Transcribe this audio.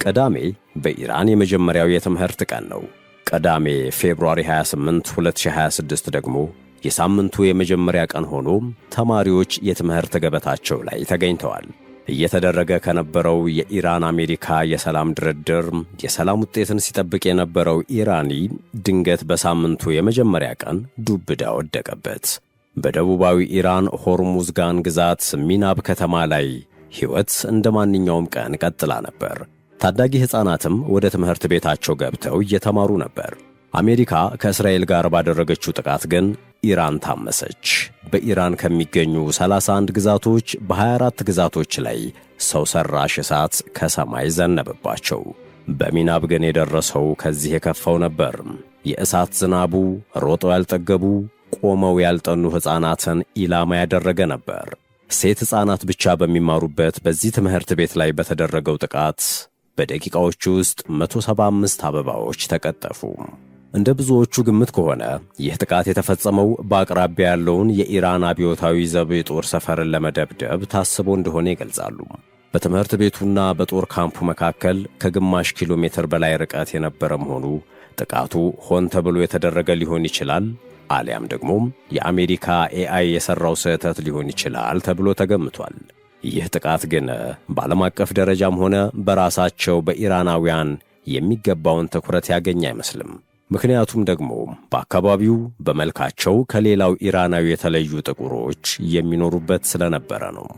ቅዳሜ በኢራን የመጀመሪያው የትምህርት ቀን ነው። ቅዳሜ ፌብሩዋሪ 28 2026 ደግሞ የሳምንቱ የመጀመሪያ ቀን ሆኖ ተማሪዎች የትምህርት ገበታቸው ላይ ተገኝተዋል። እየተደረገ ከነበረው የኢራን አሜሪካ የሰላም ድርድር የሰላም ውጤትን ሲጠብቅ የነበረው ኢራኒ ድንገት በሳምንቱ የመጀመሪያ ቀን ዱብዳ ወደቀበት። በደቡባዊ ኢራን ሆርሙዝጋን ግዛት ሚናብ ከተማ ላይ ሕይወት እንደ ማንኛውም ቀን ቀጥላ ነበር። ታዳጊ ሕፃናትም ወደ ትምህርት ቤታቸው ገብተው እየተማሩ ነበር። አሜሪካ ከእስራኤል ጋር ባደረገችው ጥቃት ግን ኢራን ታመሰች። በኢራን ከሚገኙ 31 ግዛቶች በ24 ግዛቶች ላይ ሰው ሰራሽ እሳት ከሰማይ ዘነበባቸው። በሚናብ ግን የደረሰው ከዚህ የከፋው ነበር። የእሳት ዝናቡ ሮጠው ያልጠገቡ ቆመው ያልጠኑ ሕፃናትን ኢላማ ያደረገ ነበር። ሴት ሕፃናት ብቻ በሚማሩበት በዚህ ትምህርት ቤት ላይ በተደረገው ጥቃት በደቂቃዎች ውስጥ 175 አበባዎች ተቀጠፉ። እንደ ብዙዎቹ ግምት ከሆነ ይህ ጥቃት የተፈጸመው በአቅራቢያ ያለውን የኢራን አብዮታዊ ዘብ የጦር ሰፈርን ለመደብደብ ታስቦ እንደሆነ ይገልጻሉ። በትምህርት ቤቱና በጦር ካምፑ መካከል ከግማሽ ኪሎ ሜትር በላይ ርቀት የነበረ መሆኑ ጥቃቱ ሆን ተብሎ የተደረገ ሊሆን ይችላል፣ አሊያም ደግሞ የአሜሪካ ኤአይ የሠራው ስህተት ሊሆን ይችላል ተብሎ ተገምቷል። ይህ ጥቃት ግን በዓለም አቀፍ ደረጃም ሆነ በራሳቸው በኢራናውያን የሚገባውን ትኩረት ያገኘ አይመስልም። ምክንያቱም ደግሞ በአካባቢው በመልካቸው ከሌላው ኢራናዊ የተለዩ ጥቁሮች የሚኖሩበት ስለነበረ ነው።